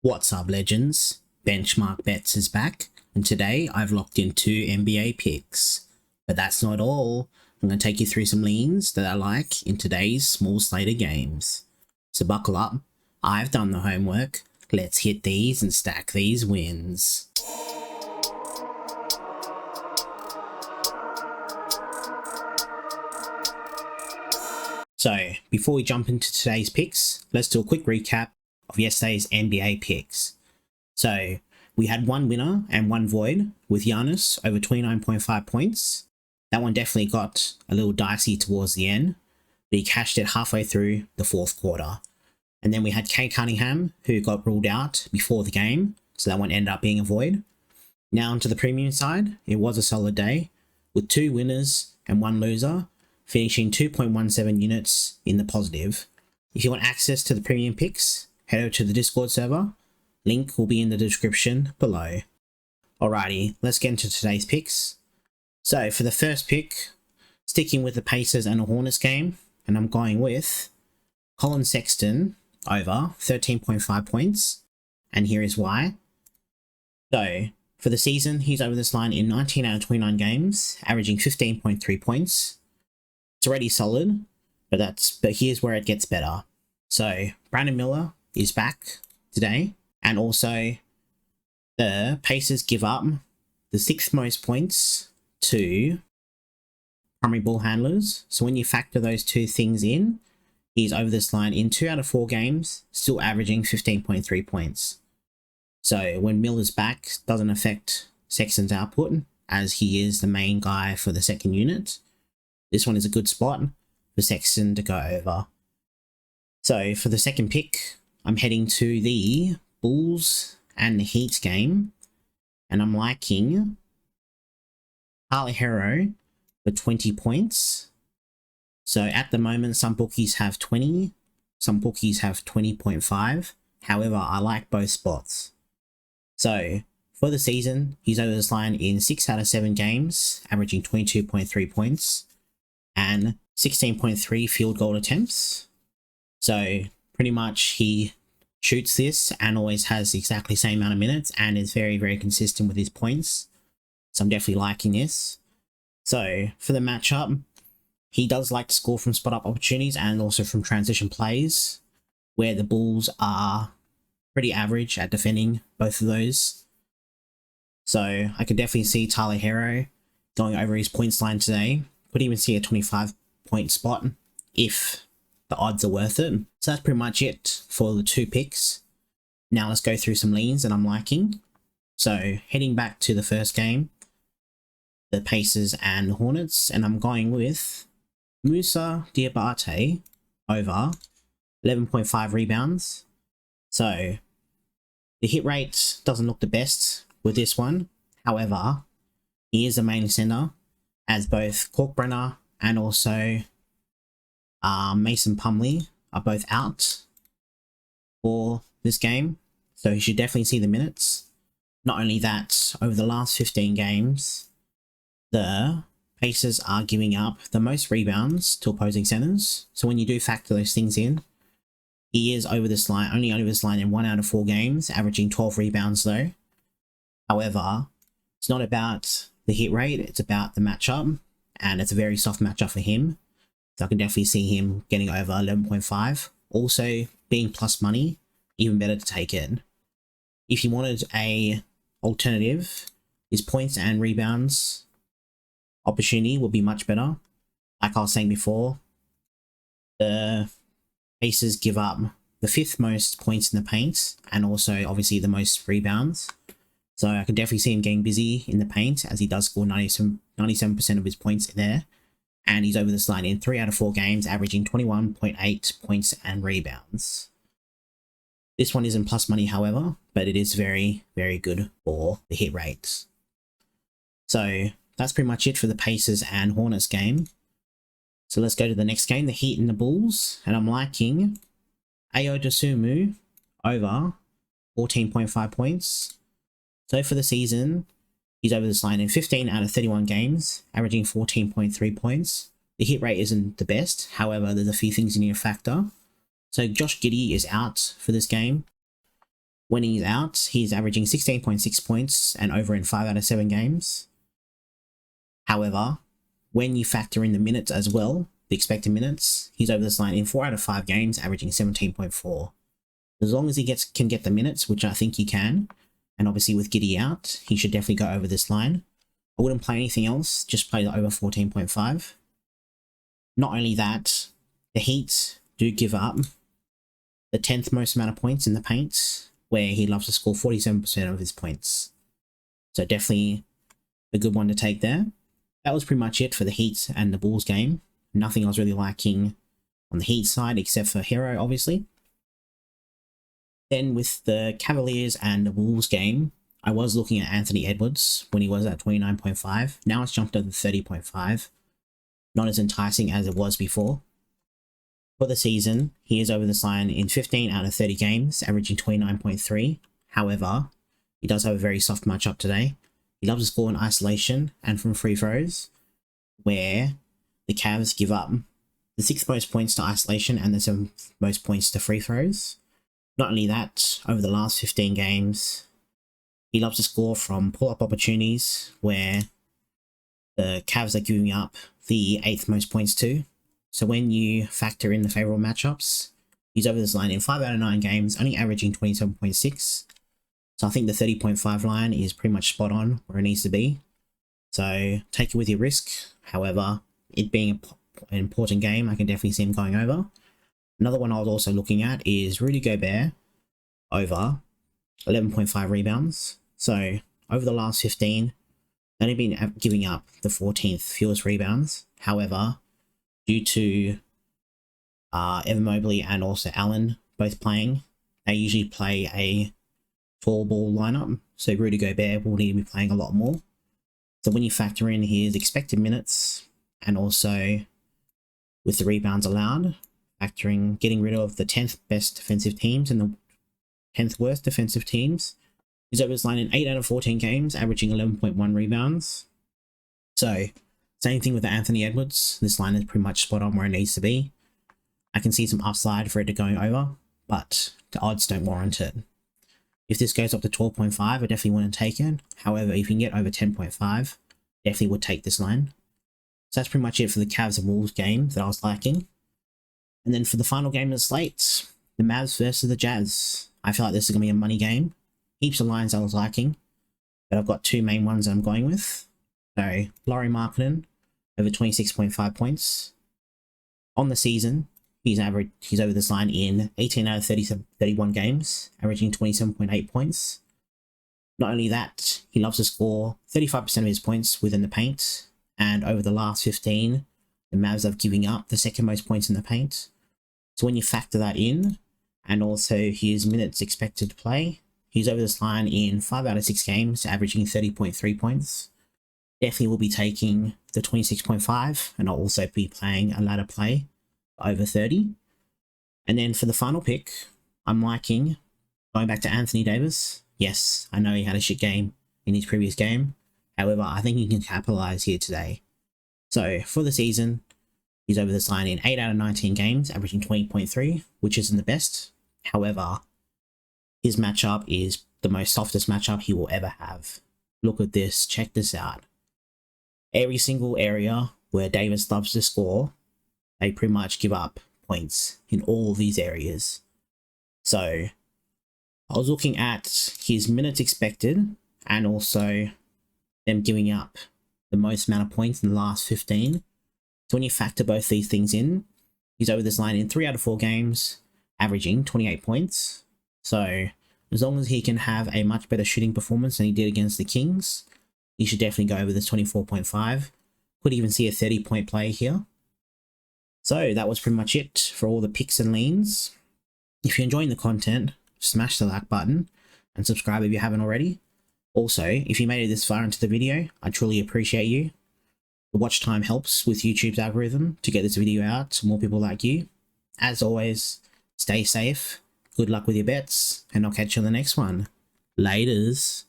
What's up, legends? Benchmark Bets is back, and today I've locked in 2 NBA picks. But that's not all. I'm going to take you through some leans that I like in today's small slate of games. So buckle up, I've done the homework. Let's hit these and stack these wins. So, before we jump into today's picks, let's do a quick recap of yesterday's NBA picks. So, we had one winner and one void with Giannis over 29.5 points. That one definitely got a little dicey towards the end, but he cashed it halfway through the fourth quarter. And then we had Kate Cunningham, who got ruled out before the game, so that one ended up being a void. Now onto the premium side, it was a solid day, with 2 winners and 1 loser, finishing 2.17 units in the positive. If you want access to the premium picks, head over to the Discord server. Link will be in the description below. Alrighty, let's get into today's picks. So for the first pick, sticking with the Pacers and the Hornets game, and I'm going with Colin Sexton over 13.5 points, and here is why. So for the season, he's over this line in 19 out of 29 games, averaging 15.3 points. It's already solid, but here's where it gets better. So Brandon Miller is back today, and also the Pacers give up the 6th most points to primary ball handlers. So when you factor those two things in, he's over this line in 2 out of 4 games, still averaging 15.3 points. So when Miller's back, doesn't affect Sexton's output, as he is the main guy for the second unit. This one is a good spot for Sexton to go over. So for the second pick, I'm heading to the Bulls and the Heat game, and I'm liking Tyler Hero for 20 points. So at the moment, some bookies have 20, some bookies have 20.5. However, I like both spots. So for the season, he's over this line in 6 out of 7 games, averaging 22.3 points and 16.3 field goal attempts. So pretty much he shoots this and always has exactly the same amount of minutes and is very, very consistent with his points. So I'm definitely liking this. So for the matchup, he does like to score from spot-up opportunities and also from transition plays, where the Bulls are pretty average at defending both of those. So I could definitely see Tyler Hero going over his points line today. Could even see a 25-point spot if the odds are worth it. So that's pretty much it for the 2 picks. Now let's go through some leans that I'm liking. So heading back to the first game, the Pacers and Hornets, and I'm going with Musa Diabate over 11.5 rebounds. So the hit rate doesn't look the best with this one. However, he is the main center, as both Kalkbrenner and also Mason Plumlee are both out for this game. So he should definitely see the minutes. Not only that, over the last 15 games, the Pacers are giving up the most rebounds to opposing centers. So when you do factor those things in, he is over this line, only over this line in 1 out of 4 games, averaging 12 rebounds though. However, it's not about the hit rate, it's about the matchup, and it's a very soft matchup for him. So I can definitely see him getting over 11.5. Also, being plus money, even better to take it. If you wanted a alternative, his points and rebounds opportunity will be much better. Like I was saying before, the Pacers give up the 5th most points in the paint and also obviously the most rebounds. So I can definitely see him getting busy in the paint, as he does score 97% of his points there. And he's over this line in 3 out of 4 games, averaging 21.8 points and rebounds. This one isn't plus money, however, but it is very, very good for the hit rates. So that's pretty much it for the Pacers and Hornets game. So let's go to the next game, the Heat and the Bulls. And I'm liking Ayo Dosunmu over 14.5 points. So for the season, he's over this line in 15 out of 31 games, averaging 14.3 points. The hit rate isn't the best, however, there's a few things you need to factor. So Josh Giddey is out for this game. When he's out, he's averaging 16.6 points and over in 5 out of 7 games. However, when you factor in the minutes as well, the expected minutes, he's over this line in 4 out of 5 games, averaging 17.4. As long as he can get the minutes, which I think he can, and obviously with Giddy out, he should definitely go over this line. I wouldn't play anything else, just play the over 14.5. Not only that, the Heat do give up the 10th most amount of points in the paint, where he loves to score 47% of his points. So definitely a good one to take there. That was pretty much it for the Heat and the Bulls game. Nothing I was really liking on the Heat side, except for Hero, obviously. Then with the Cavaliers and the Wolves game, I was looking at Anthony Edwards when he was at 29.5. Now it's jumped up to 30.5. Not as enticing as it was before. For the season, he is over this line in 15 out of 30 games, averaging 29.3. However, he does have a very soft matchup today. He loves to score in isolation and from free throws, where the Cavs give up the 6th most points to isolation and the 7th most points to free throws. Not only that, over the last 15 games, he loves to score from pull-up opportunities, where the Cavs are giving up the 8th most points to. So when you factor in the favorable matchups, he's over this line in 5 out of 9 games, only averaging 27.6. So I think the 30.5 line is pretty much spot on where it needs to be. So take it with your risk. However, it being an important game, I can definitely see him going over. Another one I was also looking at is Rudy Gobert over 11.5 rebounds. So over the last 15, they've only been giving up the 14th fewest rebounds. However, due to Evan Mobley and also Allen both playing, they usually play a 4-ball lineup. So Rudy Gobert will need to be playing a lot more. So when you factor in his expected minutes and also with the rebounds allowed, factoring getting rid of the 10th best defensive teams and the 10th worst defensive teams, he's over his line in 8 out of 14 games, averaging 11.1 rebounds. So, same thing with the Anthony Edwards. This line is pretty much spot on where it needs to be. I can see some upside for it to going over, but the odds don't warrant it. If this goes up to 12.5, I definitely want to take it. However, if you can get over 10.5, definitely would take this line. So that's pretty much it for the Cavs and Wolves game that I was liking. And then for the final game of the slate, the Mavs versus the Jazz. I feel like this is going to be a money game. Heaps of lines I was liking, but I've got 2 main ones that I'm going with. So, Lauri Markkanen, over 26.5 points. On the season, he's over this line in 18 out of 31 games, averaging 27.8 points. Not only that, he loves to score 35% of his points within the paint, and over the last 15, the Mavs are giving up the 2nd most points in the paint. So when you factor that in, and also his minutes expected to play, he's over this line in 5 out of 6 games, averaging 30.3 points. Definitely will be taking the 26.5, and I'll also be playing a ladder play over 30. And then for the final pick, I'm liking going back to Anthony Davis. Yes, I know he had a shit game in his previous game. However, I think he can capitalize here today. So for the season, he's over this line in 8 out of 19 games, averaging 20.3, which isn't the best. However, his matchup is the most softest matchup he will ever have. Look at this, check this out. Every single area where Davis loves to score, they pretty much give up points in all of these areas. So, I was looking at his minutes expected and also them giving up the most amount of points in the last 15. So when you factor both these things in, he's over this line in 3 out of 4 games, averaging 28 points. So as long as he can have a much better shooting performance than he did against the Kings, he should definitely go over this 24.5. Could even see a 30-point play here. So that was pretty much it for all the picks and leans. If you're enjoying the content, smash the like button and subscribe if you haven't already. Also, if you made it this far into the video, I truly appreciate you. The watch time helps with YouTube's algorithm to get this video out to more people like you. As always, stay safe, good luck with your bets, and I'll catch you on the next one. Laters.